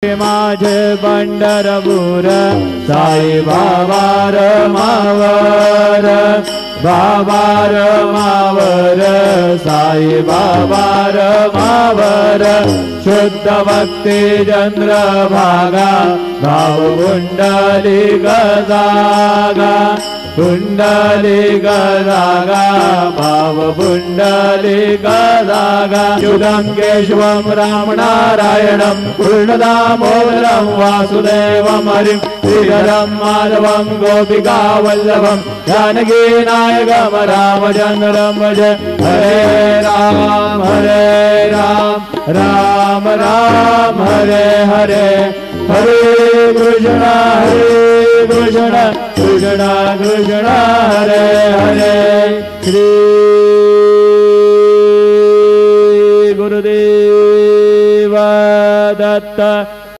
माझे पंढरपूर साई बाबा रमावर, बाबा रमावर, साई बाबा रमावर, शुद्ध भक्ती चंद्रभागा, भाव कुंडली गजागा, कुंडली गजागा, भाव कुंडली गजागा, युधं केशवं राम नारायणं पूर्णदामोदरं वासुदेवं हरिं श्रीधरं माधवं गोपिका वल्लभं जानकी नायकं रामचन्द्रं भज। हरे राम राम राम हरे हरे, हरे कृष्ण कृष्ण कृष्ण हरे हरे। श्री गुरुदेव दत्त।